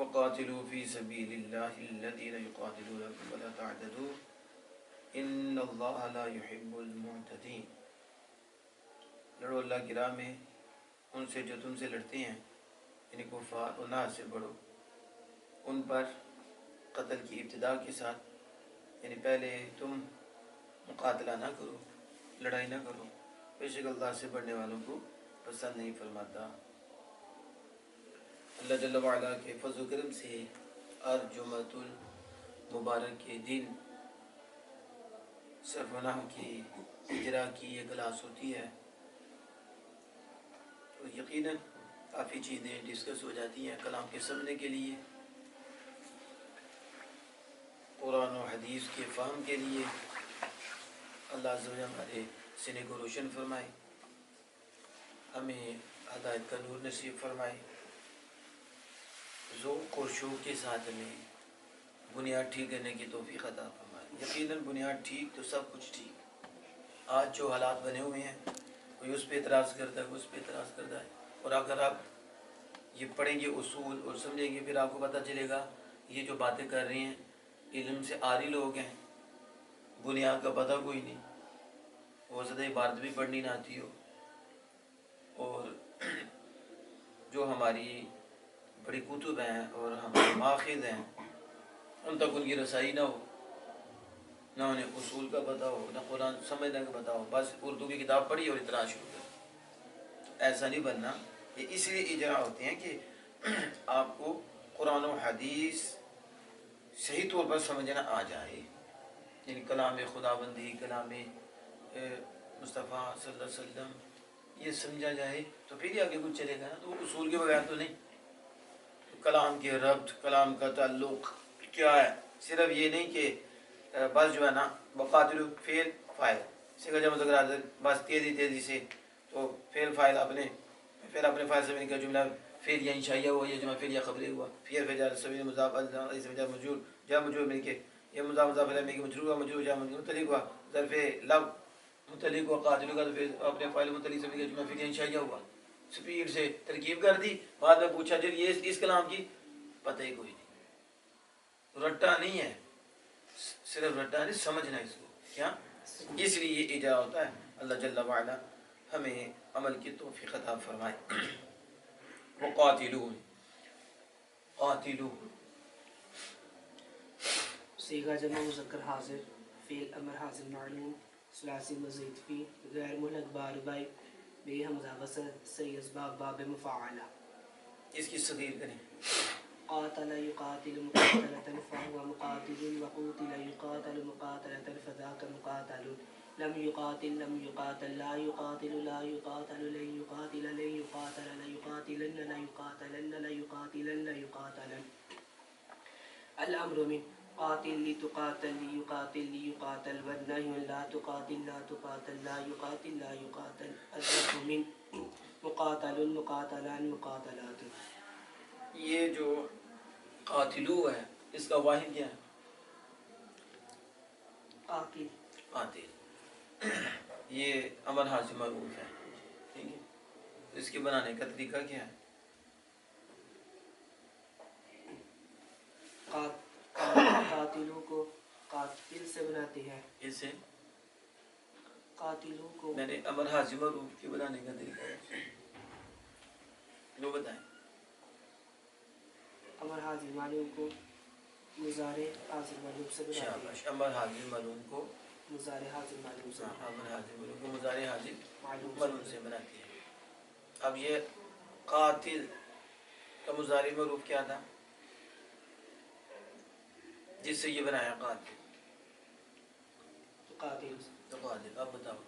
وقاتلوا فی سبیل اللہ الذین یقاتلونکم ولا تعتدوا ان اللہ لا يحب المعتدین. لڑو اللہ کی راہ میں ان سے جو تم سے لڑتے ہیں، یعنی کفار، گناہ سے بڑھو. ان پر قتل کی ابتدا کے ساتھ، یعنی پہلے تم مقاتلہ نہ کرو، لڑائی نہ کرو، بے شک اللہ سے بڑھنے والوں کو پسند نہیں فرماتا. اللہ جل وعلا کے فضل و کرم سے جمعۃ المبارک کے دن صرف گناہ کی اجرا کی یہ کلاس ہوتی ہے، تو یقیناً کافی چیزیں ڈسکس ہو جاتی ہیں کلام کے سمجھنے کے لیے، قرآن و حدیث کے فہم کے لیے. اللہ عز و جل ہمارے سینے کو روشن فرمائے، ہمیں ہدایت کا نور نصیب فرمائے، ذوق و شوق کے ساتھ ہمیں بنیاد ٹھیک کرنے کی توفیق عطا فرمائے. یقیناً بنیاد ٹھیک تو سب کچھ ٹھیک. آج جو حالات بنے ہوئے ہیں، کوئی اس پہ اعتراض کرتا ہے، کوئی اس پہ اعتراض کرتا ہے، اور اگر آپ یہ پڑھیں گے اصول اور سمجھیں گے، پھر آپ کو پتہ چلے گا یہ جو باتیں کر رہے ہیں علم سے عاری لوگ ہیں، بنیاد کا پتہ کوئی نہیں، وہ زیادہ عبارت بھی پڑھنی نہ آتی ہو، اور جو ہماری بڑی کتب ہیں اور ہمارے ماخذ ہیں ان تک ان کی رسائی نہ ہو، نہ انہیں اصول کا پتہ ہو، نہ قرآن سمجھنے کا پتہ ہو، بس اردو کی کتاب پڑھی اور اطلاع شروع کر. ایسا نہیں بننا. یہ اس لیے اجرا ہوتے ہیں کہ آپ کو قرآن و حدیث صحیح طور پر سمجھنا آ جائے، یعنی کلام خدا بندی، کلام مصطفیٰ صلی اللہ علیہ وسلم یہ سمجھا جائے تو پھر ہی آگے کچھ چلے گا نا. تو اصول کے بغیر تو نہیں. کلام کے ربط، کلام کا تعلق کیا ہے، صرف یہ نہیں کہ بس جو ہے نا وقاتلو فعل فاعل سے جمع ذکر بس تیزی سے تو فعل فاعل پھر اپنے فاعل سے کا جملہ فعل یا انشائیہ ہوا، یہ جمع فعل یا خبری ہوا، پھر جا سبیل مضاف جا مجرور جا مجرور مل کے یہ مضاف الیہ مل کے مجرور ہوا، مجرور جا متعلق ہوا، ظرف لب متعلق ہوا، قاتل کا پھر اپنے فاعل متعلق سے مل کے جملہ فعل یا انشائیہ ہوا. سپیڈ سے ترکیب کر دی، بعد میں پوچھا جب یہ اس کلام کی پتہ ہی کوئی نہیں، رٹا نہیں ہے، صرف رٹا نہیں، سمجھنا اس کو کیا. اس لیے یہ اجرا ہوتا ہے. اللہ جل وعلا ہمیں عمل کی توفیق عطا فرمائے. وقاتلون قاتلو صیغہ جمع مذکر حاضر، فعل امر حاضر معلوم، ثلاثی مزید فی، غیر ملحق بار بائی، بے حمزہ وصل، سی اسباب باب مفاعلہ. اس کی صغیر کریں. قاتل یقاتل مقاتلة فهو مقاتل، وقوتل يقاتل مقاتلة فذاك مقاتل. لم يقاتل لم يقاتل، لا يقاتل لا يقاتل، لن يقاتل لن يقاتل، ليقاتلن ليقاتلن ليقاتلن ليقاتلن. الامر من قاتل لتقاتل ليقاتل ليقاتل، والنهي لا تقاتل لا تقاتل لا يقاتل لا يقاتل. الرفع من مقاتل مقاتلان مقاتلات. یہ جو قاتلو ہے اس کا واحد کیا ہے؟ قاتل. قاتل. یہ امر حاضر معروف ہے، ٹھیک ہے. اس کے بنانے کا طریقہ کیا ہے؟ قاتلوں کو قاتل سے بناتے ہیں. اسے قاتلوں کو میں نے امر حاضر معروف کے بنانے کا طریقہ ہے، وہ بتائیں. امر حاضر معلوم کو مضارع حاضر معلوم سے بناتے ہیں. شاباش. امر حاضر معلوم کو مضارع حاضر معلوم سے امر حاضر معلوم کو مضارع حاضر معلوم معلوم سے بناتے ہیں. اب یہ قاتل کا مضارع معروف کیا تھا جس سے یہ بنایا قاتل؟ قاتل. تو قاتل. اب بتاؤ.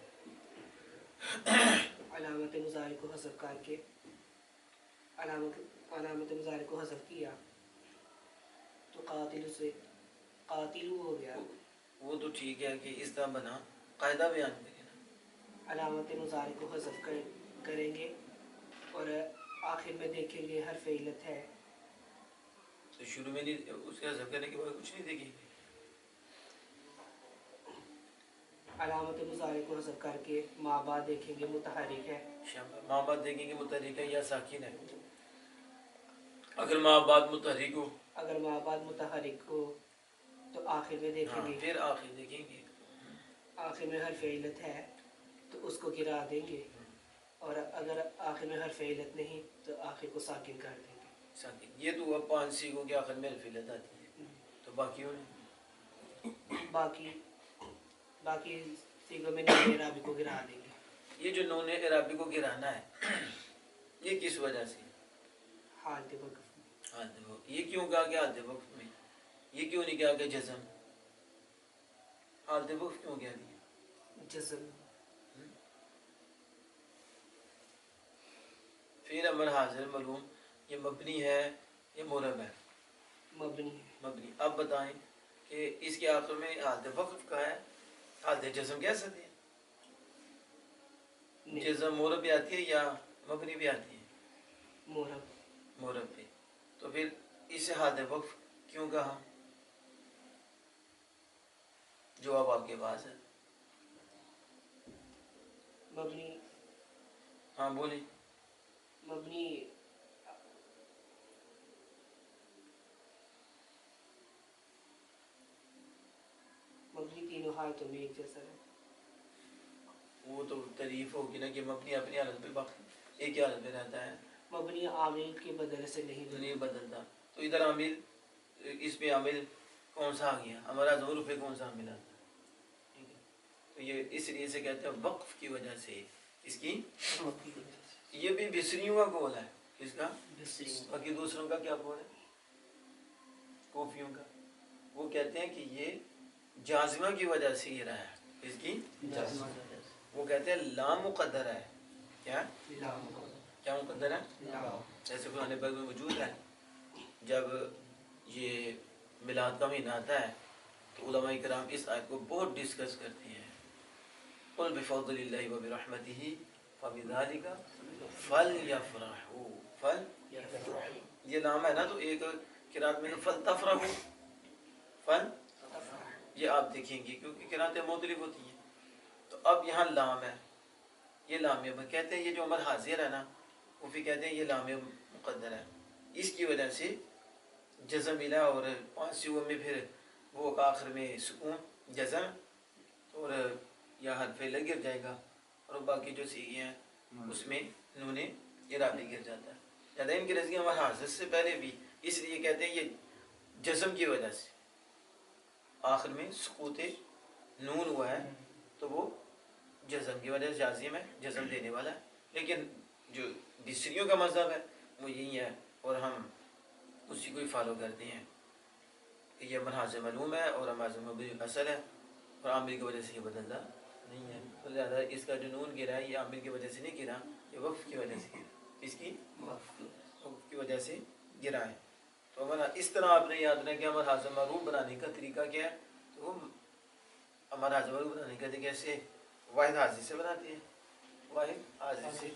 علامت مضارع کو حذف کر کے علامت مضارع کو حذف کیا تو قاتل سے قاتل ہو گیا. وہ تو ٹھیک ہے کہ اس طرح بنا، قاعدہ بیان کریں نا. علامت مضارع کو حذف کریں گے اور آخر میں دیکھیں گے حرف علت ہے تو شروع میں نہیں، اس کے حذف کرنے کے بعد کچھ نہیں دیکھیں گے. علامت مضارع کو حذف کر کے ماں بعد دیکھیں گے متحرک ہے. ماں بعد دیکھیں گے متحرک ہے یا ساکن ہے. اگر ماں بعد متحرک ہو، اگر ماں بعد متحرک ہو تو آخر میں دیکھیں ہاں گے، پھر آخر دیکھیں گے، آخر میں حرف علت ہے تو اس کو گرا دیں گے، اور اگر آخر میں حرف علت نہیں تو آخر کو ساکن کر دیں گے۔ ساکن، یہ تو اب 5 سیگوں کے آخر میں الف علت آتی ہے، تو باقی ہونے باقی سیغوں میں نون اعرابی کو گرا دیں گے۔ یہ جو نون اعرابی کو گرانا ہے یہ کس وجہ سے؟ حالت وقف۔ حالت وقف، یہ کیوں کہا کہ حالت وقف میں، یہ کیوں نہیں کہا کہ جزم؟ حالت وقف کیوں کہہ دیا؟ جزم فعل امر حاضر معلوم، یہ مبنی ہے یہ معرب ہے؟ مبنی ہے۔ مبنی۔ اب بتائیں کہ اس کے آخر میں حالت وقف کا ہے، حالت جزم کہہ سکتے ہیں؟ جزم معرب بھی آتی ہے یا مبنی بھی آتی ہے؟ معرب پہ، تو پھر اسے حالت وقف کیوں کہا؟ جواب آپ کے پاس ہے؟ مبنی، ہاں بولیں۔ مبنی مبنی تینوں حالتوں میں ایک جیسا ہے۔ وہ تو تعریف ہوگی نا کہ مبنی اپنی حالت پہ باقی ایک ہی حالت پہ رہتا ہے، مبنی عامل کے بدلے سے نہیں بدلتا۔ تو ادھر عامل، اس پہ عامل کون سا آ گیا؟ ہمارا ظہور پہ کون سا عامل آتا ہے؟ ٹھیک ہے، تو یہ اس لیے سے کہتے ہیں وقف کی وجہ سے، اس کی یہ بھی بصریوں کا قول ہے، کس کا؟ باقی دوسروں کا کیا قول ہے؟ کوفیوں کا۔ وہ کہتے ہیں کہ یہ جازمہ کی وجہ سے یہ رہا ہے، اس کی جازمہ، وہ کہتے ہیں لا مقدر ہے۔ کیا کیا مقدر ہے؟ جیسے قرآن پاک میں موجود ہے، جب یہ میلاد کا مہینہ آتا ہے تو علماء کرام اس آیت کو بہت ڈسکس کرتے ہیں، قل بفضل اللہ وبرحمتہ فبذلک فلیفرحوا، یہ نام ہے نا، تو ایک قرات میں فلتفرحوا، فل یہ آپ دیکھیں گے کیونکہ قراتیں مختلف ہوتی ہیں، تو اب یہاں لام ہے، یہ لام کہتے ہیں، یہ جو امر حاضر ہے نا وہ بھی کہتے ہیں یہ لام مقدر ہے، اس کی وجہ سے جزم ملا، اور 5 سیغوں میں پھر وہ آخر میں سکون جزم، اور یا حرف علت گر جائے گا، اور باقی جو سیغے ہیں اس میں نون اعرابی گر جاتا ہے۔ زیادہ ان کی رضی امر حاضر سے پہلے بھی اس لیے کہتے ہیں یہ جزم کی وجہ سے آخر میں سکوت نون ہوا ہے، تو وہ جزم کی وجہ سے جازم ہے، جزم دینے والا ہے، لیکن جو بصریوں کا مذہب ہے وہ یہی ہے، اور ہم اسی کو ہی فالو کرتے ہیں کہ یہ امر حاضر معلوم ہے اور امر مبنی اصل ہے، اور عامل کی وجہ سے یہ بدلتا نہیں ہے، تو زیادہ اس کا جو نون گرا ہے یہ عامل کی وجہ سے نہیں گرا، یہ وقف کی وجہ سے گرا، اس کی وقف کی وجہ سے گرا ہے۔ تو اس طرح آپ نے یاد رکھیں کہ امر حاضر معروف بنانے کا طریقہ کیا ہے، تو وہ امر حاضر معروف بنانے کا طریقہ کیسے؟ واحد حاضر سے بناتے ہیں، واحد حاضر سے،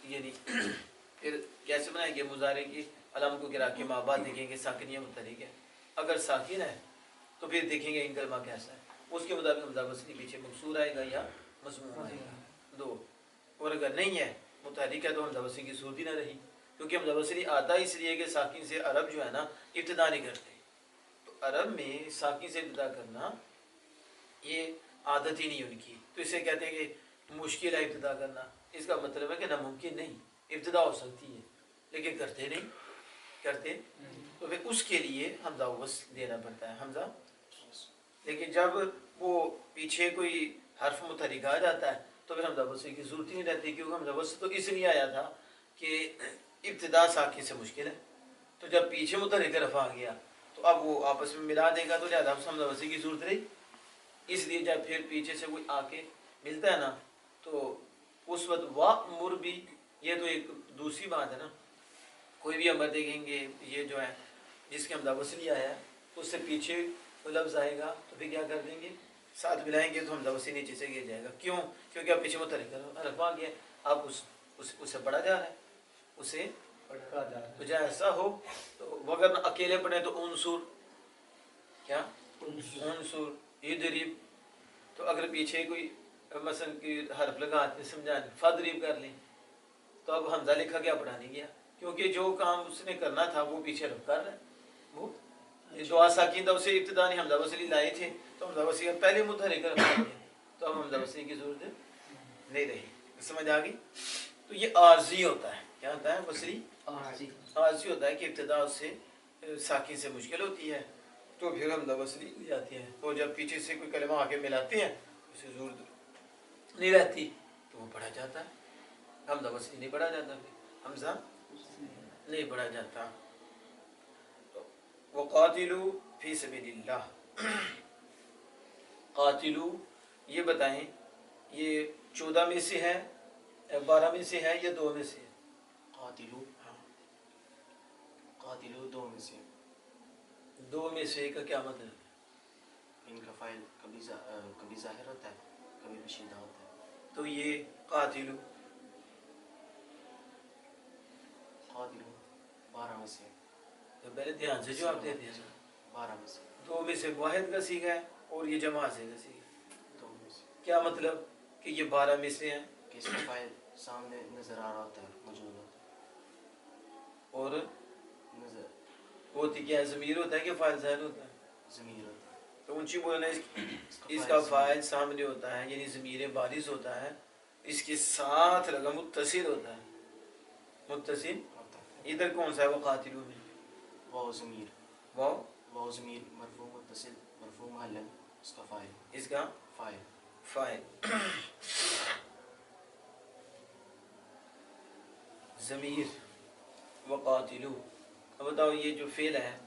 یعنی پھر کیسے بنائیں گے؟ مضارع کی علم کو گرا کے ماں بعد دیکھیں گے ساکنیہ متحرک ہے، اگر ساکن ہے تو پھر دیکھیں گے ان کلمہ کیسا ہے، اس کے مطابق حمزہ وصلی پیچھے مکسور آئے گا یا مضموم آئے گا، دو، اور اگر نہیں ہے متحرک ہے تو حمزہ وصلی کی صورت ہی نہ رہی، کیونکہ حمزہ وصلی آتا اس لیے کہ ساکن سے عرب جو ہے نا ابتدا نہیں کرتے، تو عرب میں ساکن سے ابتدا کرنا یہ عادت ہی نہیں ان کی، تو اسے کہتے ہیں کہ مشکل ہے ابتدا کرنا، اس کا مطلب ہے کہ ناممکن نہیں، ابتدا ہو سکتی ہے لیکن کرتے نہیں، کرتے، تو پھر اس کے لیے حمزہ وصل دینا پڑتا ہے، حمزہ، لیکن جب وہ پیچھے کوئی حرف متحرک آ جاتا ہے تو پھر حمزہ وصل کی ضرورت ہی نہیں رہتی، کیونکہ حمزہ وصل تو اس لیے آیا تھا کہ ابتدا ساکن سے مشکل ہے، تو جب پیچھے متحرک حرف آ گیا تو اب وہ آپس میں ملا دے گا، تو لہٰذا حمزہ وصل کی ضرورت رہی، اس لیے جب پھر پیچھے سے کوئی آ کے ملتا ہے نا تو اس وقت وَأْمُرْ بھی، یہ تو ایک دوسری بات ہے نا، کوئی بھی امر دیکھیں گے یہ جو ہے جس کے حمزہ وصلی آیا ہے اس سے پیچھے کوئی لفظ آئے گا تو پھر کیا کر دیں گے؟ ساتھ ملائیں گے تو حمزہ وصلی نیچے سے گر جائے گا، کیوں؟ کیونکہ آپ پیچھے متحرک حرف آ گیا، آپ اسے پڑھا جا رہا ہے، اسے پڑھا جا رہا ہے، تو جب ایسا ہو تو اگر اکیلے پڑھیں تو انصر، کیا؟ انصر یضرب، تو اگر پیچھے کوئی مثلا کی حرف لگا سمجھا فضرب کر لیں، تو اب حمزہ لکھا گیا پڑھا نہیں گیا، کیونکہ جو کام اس نے کرنا تھا وہ پیچھے رکھ کر رہا ہے. وہ دعا ساکندہ اسے ابتدا نہیں حمزہ وصلی لائے تھے تو حمزہ وصلی پہلے متحرک رکھ دیا تو اب حمزہ وصلی کی ضرورت نہیں رہی. سمجھ آ گئی؟ تو یہ عارضی ہوتا ہے. کیا ہوتا ہے؟ وصلی عارضی ہوتا ہے کہ ابتدا اس سے ساکن سے مشکل ہوتی ہے تو پھر حمزہ وصلی ہو جاتی ہے. تو جب پیچھے سے کوئی کلمہ آ کے ملاتے ہیں اسے ضرورت نہیں رہتی تو وہ پڑھا جاتا ہے. حمزہ وصلی نہیں پڑھا جاتا. پھر حمزہ نہیں پڑھا جاتا. وقاتلو فی سبیل اللہ. قاتلو یہ بتائیں یہ 14 میں سے ہے 12 میں سے ہے یا 2 میں سے؟ قاتلو قاتلو 2 میں سے. 2 میں سے کا کیا مطلب ہے؟ ان کا فائل کبھی ظاہر ہوتا ہے کبھی پوشیدہ ہوتا ہے. تو یہ قاتلو 12 میں سے. تو پہلے دھیان سے جواب دے دیا. 12 میں سے. 2 میں سے واحد کا صیغہ ہے اور یہ جمع سے کا صیغہ ہے. 2 میں سے. کیا مطلب کہ یہ 12 میں سے ہیں کہ اس کا فائل سامنے نظر آ رہا ہوتا ہے موجود ہوتا ہے. اور نظر ہوتی کیا ہے؟ ضمیر ہوتا ہے کہ فاعل ظاہر ہوتا ہے؟ ضمیر ہوتا ہے. تو اونچی بولنا اس کا فاعل سامنے ہوتا ہے یعنی ضمیر بارز ہوتا ہے. اس کے ساتھ لگا متصل ہوتا ہے. متصل ہوتا ہے. ادھر کون سا ہے؟ وہ قاتلو میں واو ضمیر. واو واو ضمیر مرفوع متصل مرفوع محلا اس کا فائل. اس کا فائل. فاعل ضمیر وقاتلو. اب بتاؤ یہ جو فعل ہے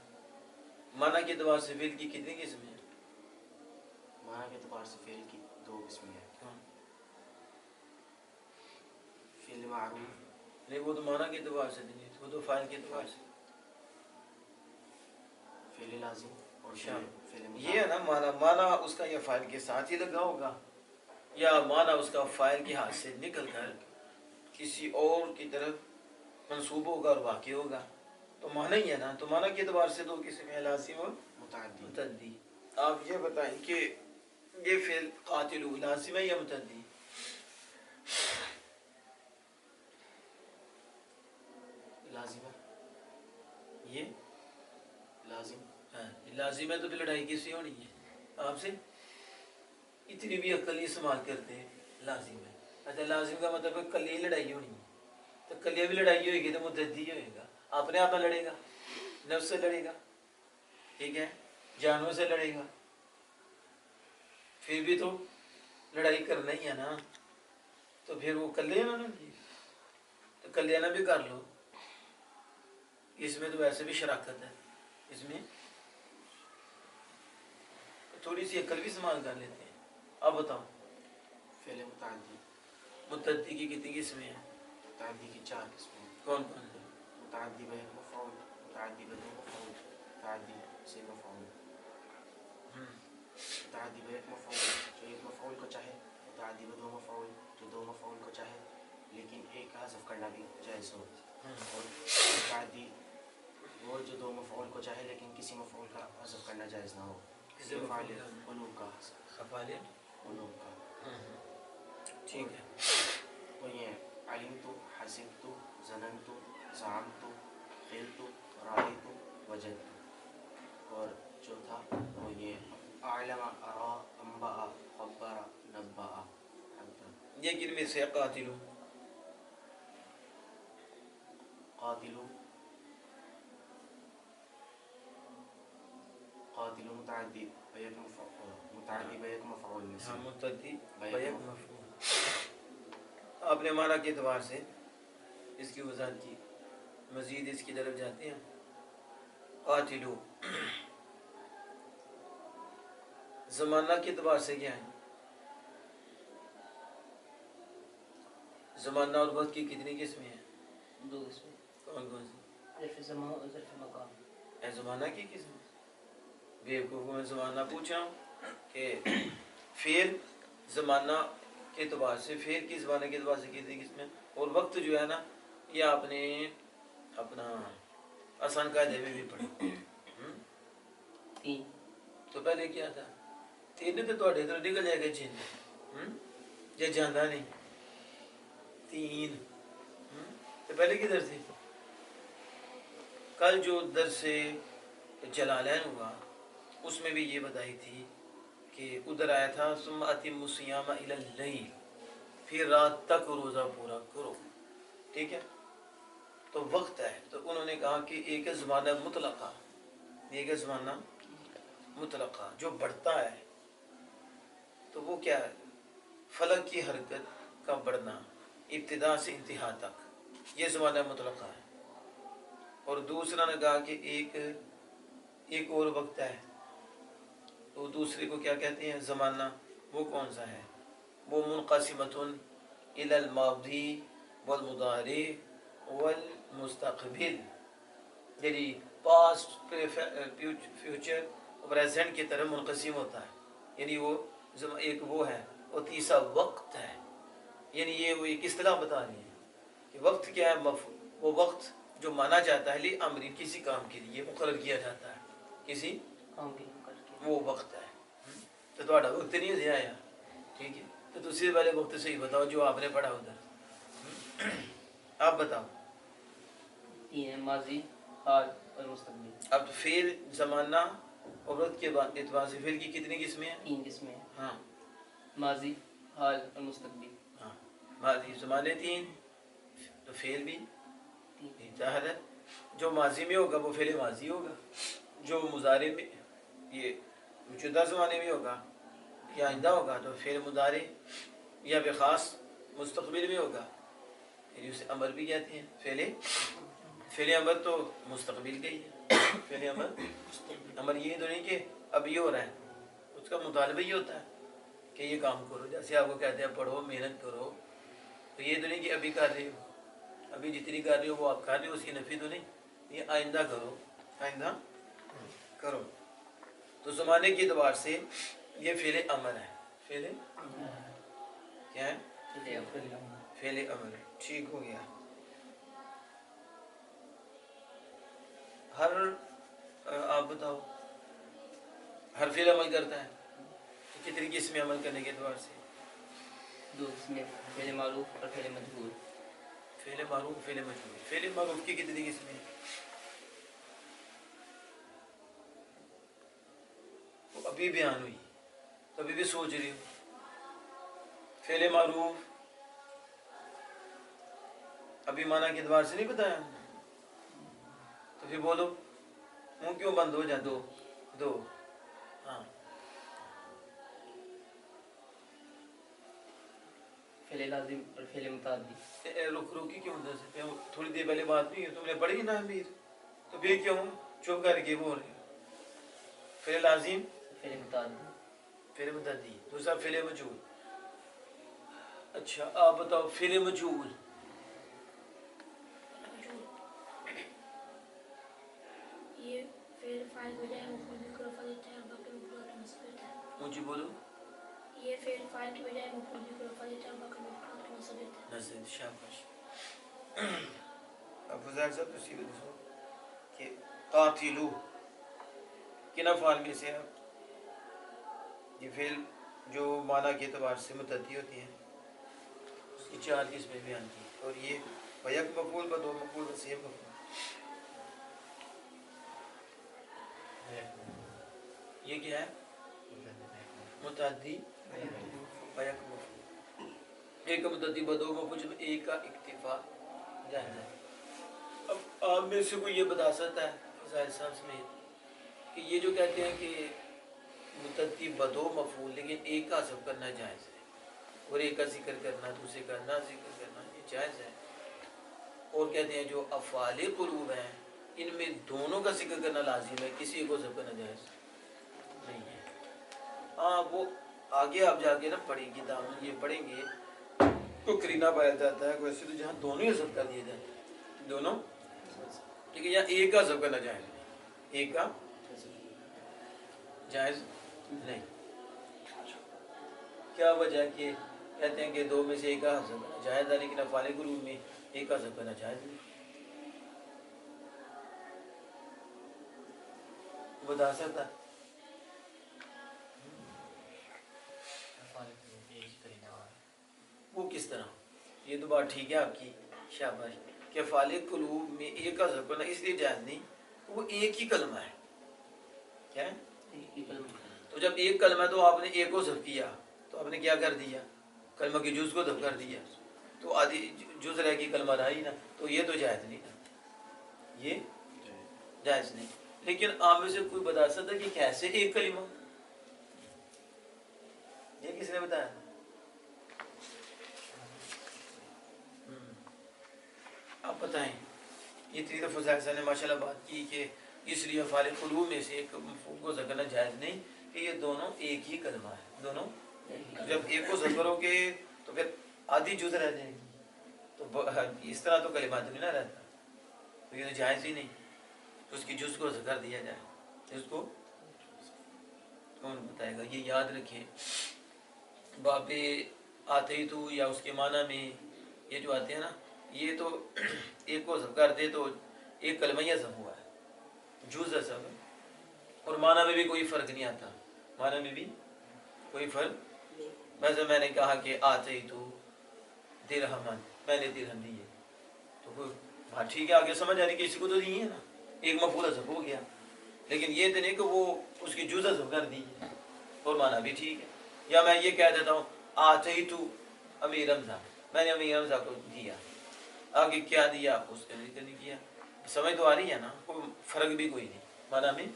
معنی کے اعتبار سے فعل کی کتنی قسم ہے؟ معنی کے اعتبار سے فعل کی 2 قسمیں ہیں. فعل معروف نہیں وہ تو معنی کے اعتبار سے نہیں وہ تو فاعل کے اعتبار سے. فعل لازم اور فعل یہ ہے نا معنی اس کا یا فاعل کے ساتھ ہی لگا ہوگا یا معنی اس کا فاعل کے ہاتھ سے نکل کر کسی اور کی طرف منسوب ہوگا اور واقع ہوگا تو معنی ہی ہے نا. تو معنی کے اعتبار سے 2 قسمیں ہیں لازم اور متعدی. متعدی. آپ یہ بتائیں کہ یہ فعل قاتلو لازم ہے یا متعدی؟ لازم ہے. یہ لازم لازم ہے تو پھر لڑائی کس سے ہونی ہے؟ آپ سے اتنی بھی عقل نہیں استعمال کرتے ہیں. لازم ہے. اچھا لازم کا مطلب ہے کل ہی لڑائی ہونی ہے تو کل بھی لڑائی ہوئے گی تو متعدی ہوئے گا. اپنے آپ میں لڑے گا نفس سے لڑے گا ٹھیک ہے جانور سے لڑے گا پھر بھی تو لڑائی کرنا ہی ہے نا. تو پھر وہ کلے نا تو کلیانہ بھی کر لو. اس میں تو ویسے بھی شراکت ہے اس میں تھوڑی سی عقل بھی استعمال کر لیتے ہیں. اب بتاؤ فعل متعدی. متعدی کی کتنی قسمیں ہیں؟ متعدی کی 4 قسمیں ہیں. کون کون سے؟ متعدی بہ مفعول متعدی بدون مفعول متعدی سے مفعول. متعدی بہ مفعول جو ایک مفعول کو چاہے. متعدی بدون مفعول جو 2 مفعول کو چاہے لیکن ایک کا حذف کرنا بھی جائز ہو. اور متعدی وہ جو 2 مفعول کو چاہے لیکن کسی مفعول کا حذف کرنا جائز نہ ہو. فعل قلوب کا خفال قلوب کا ٹھیک ہے. وہ یہ علمت حسبت ظننت زعمت قلت رأيت وجدت. اور چوتھا وہ یہ اعلم ارى انبأ خبر نبأ. یہ کن میں سے قاتلو؟ قاتلو قاتلو متعدی بیک متعدی بیک مفعول میں سے. متعدی بیک مفعول. آپ نے معنی کے اعتبار سے اس کی وضاحت کی. مزید اس کی طرف جاتے ہیں. قاتلو زمانہ کے اعتبار سے کیا ہے؟ زمانہ اور وقت کی کتنی قسمیں ہیں؟ 2 قسمیں. کون کون سی؟ ظرف زمان اور ظرف مکان. اے زمانہ کی قسم بیوقوف کو میں زمانہ پوچھا ہوں کہ فعل زمانہ کے اعتبار سے فعل کی زمانہ کے اعتبار سے کتنی قسمیں اور وقت جو ہے نا یہ آپ نے اپنا آسان قاعدے میں بھی پڑھا. 3 تو پہلے کیا تھا 3 تو تھوڑے ادھر نکل جائے گا جن جانا نہیں 3 تو پہلے کدھر تھی کل جو درس جلالین ہوا اس میں بھی یہ بتائی تھی کہ ادھر آیا تھا ثم اتم الصیام الی اللیل، پھر رات تک روزہ پورا کرو، ٹھیک ہے؟ تو وقت ہے، تو انہوں نے کہا کہ ایک زمانہ مطلقہ، ایک زمانہ مطلقہ جو بڑھتا ہے، تو وہ کیا ہے؟ فلک کی حرکت کا بڑھنا ابتدا سے انتہا تک، یہ زمانہ مطلقہ ہے۔ اور دوسرا نے کہا کہ ایک اور وقت ہے، تو دوسرے کو کیا کہتے ہیں؟ زمانہ، وہ کون سا ہے؟ وہ منقسمۃ الی الماضی والمضارع والمستقبل، یعنی پاسٹ، فیوچر اور پریزنٹ کی طرف منقسم ہوتا ہے، یعنی وہ ایک وہ ہے، اور تیسرا وقت ہے، یعنی یہ وہ ایک اصطلاح بتا رہی ہے کہ وقت کیا ہے؟ وہ وقت جو مانا جاتا ہے لی امری، کسی کام کے لیے مقرر کیا جاتا ہے، کسی کام کے لیے کر کے وہ وقت ہے۔ تو تھوڑا وقت نہیں ضیاء آیا، ٹھیک ہے؟ تو دوسرے والے وقت سے ہی بتاؤ جو آپ نے پڑھا ادھر، آپ بتاؤ۔ تین ہے، ماضی، حال اور مستقبل۔ اب فعل، زمانہ اور وقت کے بعد اعتبار سے فعل کی کتنی قسمیں ہیں؟ 3 قسمیں ہیں، ہاں ماضی، حال اور مستقبل۔ ہاں، ماضی زمانے 3، تو فعل بھی 3 ظاہر ہے، جو ماضی میں ہوگا وہ فعل ماضی ہوگا، جو مضارع میں، یہ موجودہ زمانے میں ہوگا یا آئندہ ہوگا تو فعل مضارع، یا بخاص مستقبل میں ہوگا، یعنی اسے امر بھی کہتے ہیں۔ فعل امر تو مستقبل کا ہی ہے، فعل امر یہ تو نہیں کہ اب یہ ہو رہا ہے، اس کا مطالبہ یہ ہوتا ہے کہ یہ کام کرو، جیسے آپ کو کہتے ہیں پڑھو، محنت کرو، تو یہ تو نہیں کہ ابھی کر رہے ہو، ابھی جتنی کر رہے ہو وہ آپ کر رہے ہو، اس کی نفی تو نہیں، یہ آئندہ کرو، آئندہ کرو۔ تو زمانے کے اعتبار سے یہ فعل امر ہے، فعل کیا ہے؟ فعل امر ہے، ٹھیک ہو گیا۔ ہر آپ بتاؤ، ہر فعل عمل کرتا ہے، تو کتنی قسم میں عمل کرنے کے اعتبار سے؟ 2 قسمیں، فعل معروف اور فعل مجہول۔ فعل معروف، فعل مجہول۔ فعل معروف کی کتنی قسمیں ہیں؟ وہ ابھی بیان ہوئی، تو ابھی بھی سوچ رہی ہوں، فعل معروف ابھی معنی کے اعتبار سے نہیں بتایا، تو پھر بولو، منہ کیوں بند ہو جاتا؟ دو، ہاں، فعل لازم اور فعل متعدی۔ رکی کیوں بتا سکتے ہیں؟ تھوڑی دیر پہلے بات نہیں ہے، تم نے پڑھی نا امیر، تو پھر کیوں چپ کر کے بول رہے ہو؟ فعل لازم، فعل متعدی۔ فعل متعدی، دوسرا فعل مجہول۔ اچھا آپ بتاؤ فعل مجہول۔ یہ فعل فاعل کی بجائے مفعول بھی کو رفع دیتا ہے اور باقی مفعولات کو نصب دیتا ہے۔ مجھے بولو۔ یہ فعل فاعل کی بجائے مفعول بھی کو رفع دیتا ہے اور باقی مفعولات کو نصب دیتا ہے۔ نصب، شاباش۔ اب فضائل صاحب تسی بتاؤ کہ قاتلو کن افعال میں سے آپ یہ فعل جو معنی کے اعتبار سے متعدی ہوتی ہیں اس کی 4 قسمیں بیان کی، اور یہ بیک مفعول، بدو مفعول، وسیع مفعول۔ یہ کیا ہے؟ متعدی، بیک مفعول۔ ایک کا متعدی بدو مفعول، جب ایک کا اکتفا جائز ہے۔ اب آپ میں سے کوئی یہ بتا سکتا ہے فضائل صاحب سمیت کہ یہ جو کہتے ہیں کہ متعدی بدو مفعول لیکن ایک کا حذف کرنا جائز ہے، اور ایک کا ذکر کرنا، دوسرے کا نہ ذکر کرنا، یہ جائز ہے۔ اور کہتے ہیں جو افعال قلوب ہیں ان میں دونوں کا ذکر کرنا لازم ہے، کسی کو حذف کرنا جائز نہیں ہے۔ ہاں وہ آگے آپ جا کے نا پڑھیں گے، دامن یہ پڑھیں گے تو کرینہ پایا جاتا ہے، ویسے تو جہاں دونوں ہی حذف کر دیے جاتے ہیں، دونوں، ٹھیک ہے، یہاں ایک کا حذف کرنا جائز نہیں، ایک کا جائز نہیں۔ کیا وجہ کہ کہتے ہیں کہ 2 میں سے ایک کا حذف کرنا جائز ہے، لیکن افعال قلوب میں ایک کا حذف کرنا جائز نہیں، بتا سکتا؟ وہ کس طرح؟ یہ تو بات ٹھیک ہے آپ کی، شاباش، کہ افعال قلوب میں ایک کا حذف کرنا اس لیے جائز نہیں وہ ایک ہی کلمہ ہے. کیا ہے؟ ایک ہی کلمہ. تو جب ایک کلمہ تو آپ نے ایک کو ضبط کیا تو آپ نے کیا کر دیا؟ کلمہ کے جز کو ضبط کر دیا. تو آدھی جز رہ گئی، کلمہ رہا ہی نا. تو یہ تو جائز نہیں نا، یہ جائز نہیں. لیکن آپ میں سے کوئی بتا سکتا کہ کیسے ایک کلمہ؟ یہ کس نے بتایا؟ آپ بتائیں. یہ اتنی دفعہ صاحب نے ماشاء اللہ بات کی کہ اس لیے افعال قلوب میں سے ایک مفعول کو ذکرنا جائز نہیں کہ یہ دونوں ایک ہی کلمہ ہے. دونوں جب ایک کو ذکرو گے تو پھر آدھی جز رہ جائے گی. تو اس طرح تو کلمات نہیں نہ رہتا. تو یہ تو جائز ہی نہیں. تو اس کی جز کو ذکر دیا جائے. اس کو کون بتائے گا؟ یہ یاد رکھیں. باب آتے تو یا اس کے معنی میں یہ جو آتے ہیں نا، یہ تو ایک کو ذکر کر دے تو ایک کلمہ ہی ذکر ہوا ہے، جز ہے سب. اور معنی میں بھی کوئی فرق نہیں آتا. معنی میں بھی کوئی فرق. ویسے میں نے کہا کہ آتے تو درہمن، میں نے درہم دیے، تو کوئی بات ٹھیک ہے، آگے سمجھ آ رہی کہ اسی کو تو دیے نا، ایک مفعول حذف ہو گیا. لیکن یہ تو نہیں کہ وہ اس کی جز حذف کر دی اور معنی بھی ٹھیک ہے. یا میں یہ کہہ دیتا ہوں آتے تو امیر حمزہ، میں نے امیر حمزہ کو دیا، آگے کیا دیا اس نے ذکر نہیں کیا. سمجھ تو آ رہی ہے نا؟ کوئی فرق بھی کوئی نہیں معنی میں.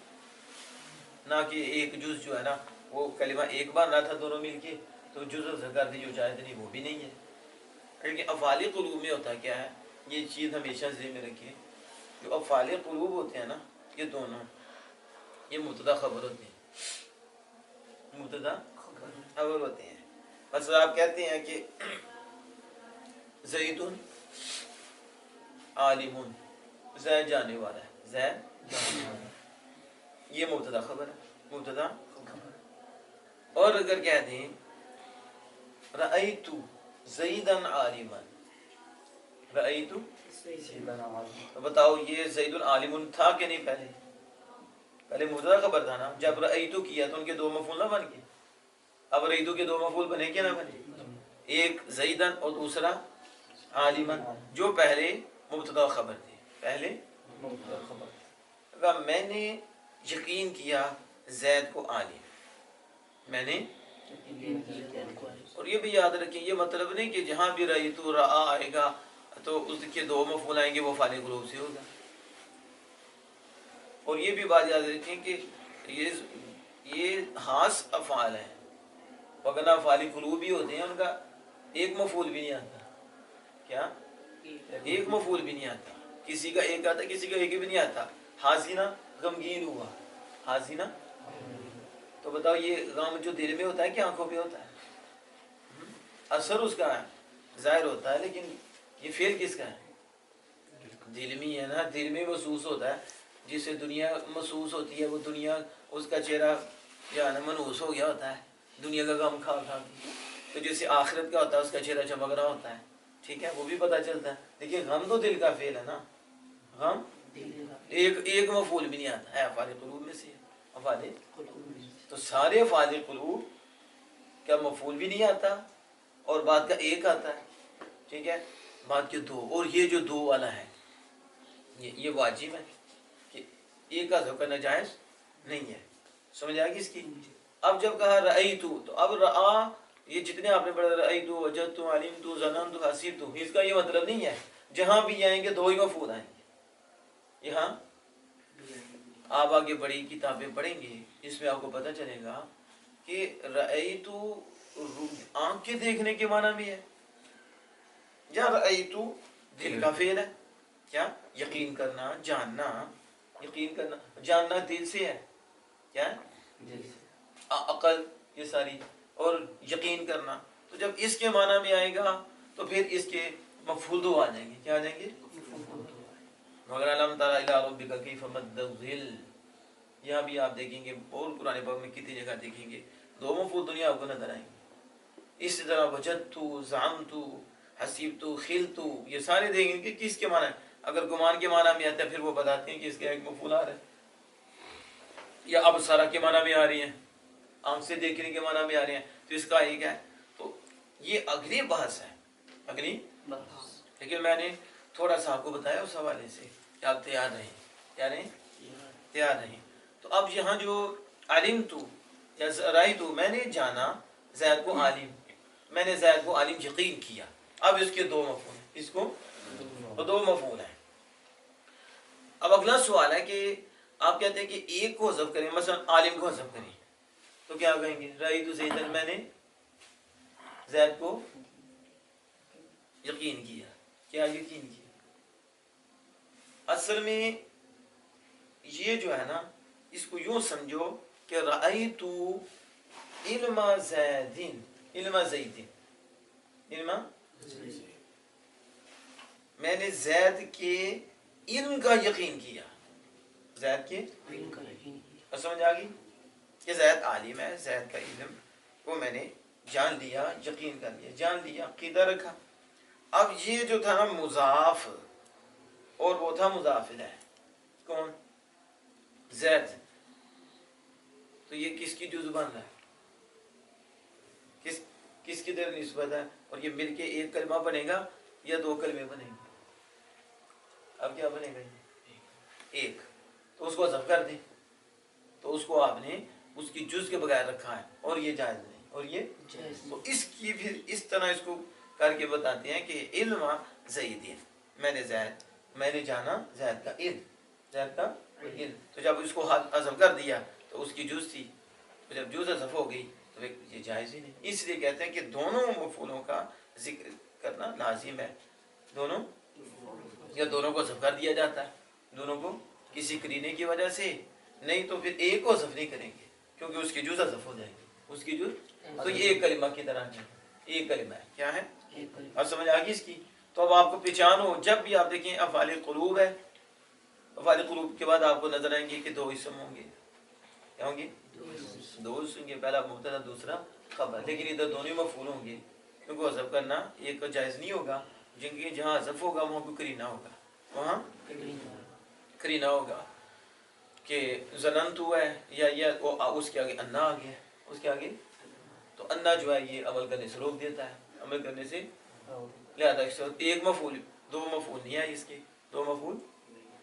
نہ کہ ایک جز جو ہے نا وہ کلمہ ایک بار نہ تھا دونوں مل کے تو جز ذکر دی جو جائز نہیں، وہ بھی نہیں ہے. لیکن افعال قلوب میں ہوتا کیا ہے، یہ چیز ہمیشہ ذہن میں رکھیں. جو افعال قلوب ہوتے ہیں نا، یہ دونوں یہ مبتدا خبر ہوتے ہیں. مبتدا خبر ہوتے ہیں. مثلا آپ کہتے ہیں کہ زید عالم، زید جانے والا ہے، زید جانے والا ہے. یہ مبتدا خبر ہے، مبتدا خبر. اور اگر کہہ دیں رأیت زیداً عالما، رأیت، تو بتاؤ یہ زید عالم تھا کہ نہیں؟ پہلے مبتدا خبر تھا نا. جب رأیت کیا تو ان کے دو مفعول نہ بن گئے. اب رأیت کے دو مفعول بنے کیا نہ بنے؟ ایک زیداً اور دوسرا عالما، جو پہلے مبتدا خبر تھے. پہلے مبتدا خبر. میں نے یقین کیا زید کو عالم، میں نے. اور یہ بھی یاد رکھیں، یہ مطلب نہیں کہ جہاں بھی رأیت رآ آئے گا تو اس کے دو مفعول آئیں گے وہ فعال قلوب سے ہوگا. اور یہ بھی بات یاد رکھیں کہ یہ خاص افعال ہیں، وگرنہ افعال قلوب بھی ہوتے ہیں ان کا ایک مفعول بھی نہیں آتا. کیا؟ ایک مفعول بھی نہیں آتا. کسی کا ایک آتا، کسی کا ایک بھی نہیں آتا. حزینہ غمگین ہوا، حزینہ. تو بتاؤ یہ غم جو دل میں ہوتا ہے کہ آنکھوں پہ ہوتا ہے؟ اثر اس کا ظاہر ہوتا ہے، لیکن یہ فعل کس کا ہے؟ دل میں ہے نا. دل میں محسوس ہوتا ہے. جسے دنیا محسوس ہوتی ہے وہ دنیا اس کا چہرہ جو ہے نا منحوس ہو گیا ہوتا ہے دنیا کا غم کھا کھا کے. تو جیسے آخرت کا ہوتا ہے اس کا چہرہ چمک رہا ہوتا ہے، ٹھیک ہے، وہ بھی پتہ چلتا ہے. لیکن غم تو دل کا فعل ہے نا. غم ایک مفعول بھی نہیں آتا ہے افعال قلوب میں سے. افعال تو سارے افعال قلوب کا مفعول بھی نہیں آتا اور بات کا ایک آتا ہے، ٹھیک ہے، بات کے دو. اور یہ جو دو والا ہے یہ واجب ہے کہ ایک کا ذکر ناجائز نہیں ہے. سمجھ آئے گی اس کی؟ اب جب کہا رأیتو تو اب رآ یہ جتنے آپ نے پڑھا رأیتو وجدتو علمتو ظننتو حسبتو، اس کا یہ مطلب نہیں ہے جہاں بھی آئیں گے دو ہی مفعول آئیں گے. یہاں آپ آگے بڑی کتابیں پڑھیں گے اس میں آپ کو پتہ چلے گا کہ رأیتو آنکھ کے دیکھنے کے معنی بھی ہے، یا رأیتو دل کا فعل ہے. کیا؟ یقین کرنا، جاننا. یقین کرنا، جاننا دل سے ہے. کیا ہے؟ عقل، یہ ساری. اور یقین کرنا تو جب اس کے معنی میں آئے گا تو پھر اس کے مفعول دو آ جائیں گے. کیا آ جائیں گے؟ مگر علم تر الی ربک کیف مد الظل. یہاں بھی آپ دیکھیں گے اور قرآن پاک میں کتنی جگہ دیکھیں گے دو مفعول دنیا آپ کو نظر آئیں گے. اس طرح وجدتو، زعمتو، حسبتو، خلتو، یہ سارے دیکھیں گے کس کے معنی. اگر گمان کے معنی میں آتا ہے پھر وہ بتاتے ہیں کہ اس کا ایک مفعول آ رہا ہے. یا ابصرہ کے معنی میں آ رہی ہیں، آنکھ سے دیکھنے کے معنی میں آ رہے ہیں تو اس کا ایک ہے. تو یہ اگلی بحث ہے، اگلی بحث. لیکن میں نے تھوڑا سا آپ کو بتایا اس حوالے سے کہ آپ تیار رہیں. کیا رہیں؟ تیار نہیں. تو اب یہاں جو علم تو یا رائے تو میں نے جانا زید کو عالم, میں نے زید کو عالم یقین کیا. اب اس کے دو مفعول ہیں, اس کو دو مفعول ہیں. اب اگلا سوال ہے کہ آپ کہتے ہیں کہ ایک کو حذف کریں, مثلا عالم کو حذف کریں, تو کیا کہیں گے؟ رأیت زیدن, میں نے زید کو یقین کیا. کیا یقین کیا؟ اصل میں یہ جو ہے نا, اس کو یوں سمجھو کہ رأیت علم زیدن, علم زیدن, علم, میں نے زید کے علم کا یقین کیا. زید کے اور سمجھ آ گئی کہ زید عالم ہے, زید کا علم وہ میں نے جان لیا, یقین کر لیا, جان لیا, عقیدہ رکھا. اب یہ جو تھا نا مضاف, اور وہ تھا مضاف الیہ, کون؟ زید. تو یہ کس کی جز بن رہا ہے؟ کس کی در نسبت ہے؟ اور یہ مل کے ایک کلمہ بنے گا یا دو کلمے بنے گے؟ اب کیا بنے گا؟ ایک. تو اس کو حذف کر دیں, تو اس کو آپ نے اس کی جز کے بغیر رکھا ہے, اور یہ جائز نہیں, اور یہ تو اس کی پھر اس طرح اس کو کر کے بتاتے ہیں کہ علم زیدین, میں نے زید, میں نے جانا زید کا علم, زید کا علم. تو جب اس کو حذف کر دیا تو اس کی جز تھی, تو جب جز حذف ہو گئی تو یہ جائز ہی نہیں. اس لیے کہتے ہیں کہ دونوں مفعولوں کا ذکر کرنا لازم ہے. دونوں یا دونوں کو حذف کر دیا جاتا ہے, دونوں کو کسی قرینے کی وجہ سے, نہیں تو پھر ایک کو حذف نہیں کریں گے کیونکہ اس کی جز حذف ہو جائے گی, اس کی جز. تو یہ ایک کلمہ کی طرح ہے, ایک کلمہ ہے. کیا ہے؟ اور سمجھ آ گئی اس کی؟ تو اب آپ کو پہچانو, جب بھی آپ دیکھیں افعال قلوب ہے, افعال قلوب کے بعد آپ کو نظر آئیں گے کہ دو اسم ہوں گے. کیا ہوں گے؟ دو اسم ہوں گے, پہلا مبتدا دوسرا خبر. لیکن ادھر دونوں مفعول ہوں گے, کیونکہ حذف کرنا ایک کو جائز نہیں ہوگا. جن کی جہاں حذف ہوگا وہاں کوئی قرینہ ہوگا, وہاں قرینہ ہوگا کہ ظننتو ہے, یا اس کے آگے انا آ گیا, اس کے آگے تو انا جو ہے یہ عمل کرنے سے روک دیتا ہے, عمل کرنے سے. لہذا ایک مفعول, دو مفعول نہیں ہے اس کے, دو مفعول,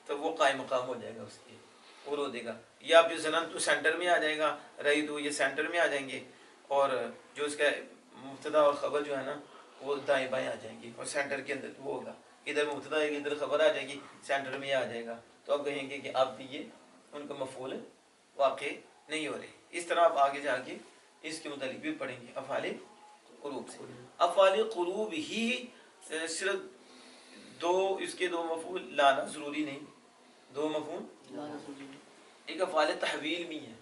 تو وہ قائم مقام ہو جائے گا اس کے, وہ رو دے گا. یا پھر ظننتو سینٹر میں آ جائے گا, رأیتو یہ سینٹر میں آ جائیں گے, اور جو اس کا مبتدا اور خبر جو ہے نا وہ دائیں بائیں آ جائیں گے, اور سینٹر کے اندر وہ ہوگا, ادھر مبتدا ہے, ادھر خبر آ جائے گی, سینٹر میں آ جائے گا. تو اب کہیں گے کہ اب بھی یہ ان کا مفعول واقع نہیں ہو رہے. اس طرح آپ آگے جا کے اس کے متعلق بھی پڑھیں گے افعال قلوب سے. افعال قلوب ہی صرف دو, اس کے دو مفعول لانا ضروری نہیں, دو مفعول. ایک افعال تحویل بھی ہے,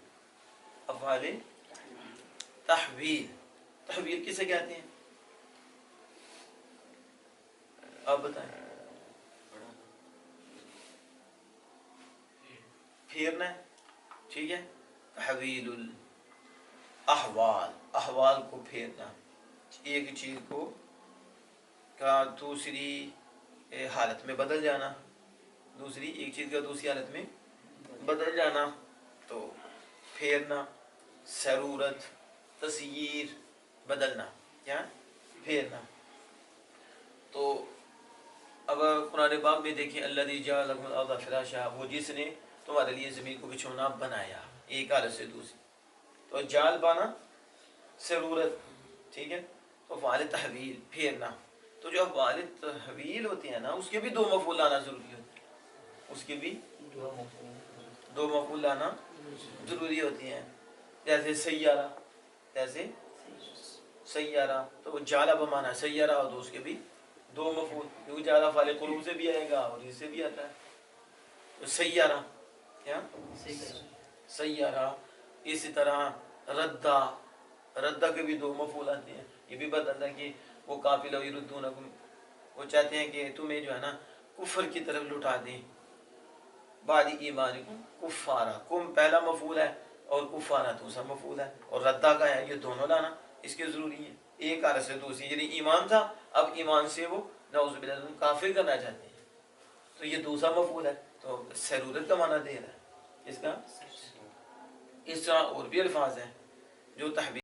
افعال تحویل. تحویل کسے کہتے ہیں آپ بتائیں؟ پھیرنا ہے, ٹھیک ہے. تحویل الاحوال, احوال کو پھیرنا, ایک چیز کو کا دوسری حالت میں بدل جانا, دوسری ایک چیز کا دوسری حالت میں بدل جانا, تو پھیرنا. سرورت, تسییر, بدلنا, کیا پھیرنا. تو اب قرآن پاک میں دیکھیں الذی جعل لکم الارض فراشا, وہ جس نے تمہارے لیے زمین کو بچھونا بنایا ایک حالت سے دوسری. تو جال بانا سرورت, ٹھیک ہے. تو افعال تحویل پھیرنا. تو جو افعال تحویل ہوتے ہیں نا اس کے بھی دو مفعول لانا ضروری ہوتے ہیں, اس کے بھی دو مفعول لانا ضروری ہوتی ہیں. جیسے سیارہ, جیسے سیارہ, تو وہ جالا بمانا سیارہ ہو تو اس کے بھی دو مفعول, کیونکہ جالا افعال قلوب سے بھی آئے گا اور اس سے بھی آتا ہے. تو سیارہ, کیا سیارہ. اسی طرح ردہ, ردہ کے بھی دو مفعول آتے ہیں. یہ بھی بتاتا ہے کہ وہ قافلہ یردونکم, وہ چاہتے ہیں کہ تمہیں جو ہے نا کفر کی طرف لٹا دیں. بعد ایمانکم کفارا, کم پہلا مفعول ہے اور کفارا دوسرا مفعول ہے, اور ردہ کا ہے, یہ دونوں لانا اس کے ضروری ہے. ایک حالت سے دوسری, یعنی ایمان تھا اب ایمان سے وہ نعوذ باللہ کافر کرنا چاہتے ہیں, تو یہ دوسرا مفعول ہے. تو سرورت کا معنی دے رہا ہے اس کا. اس طرح اور بھی الفاظ ہیں جو تحویل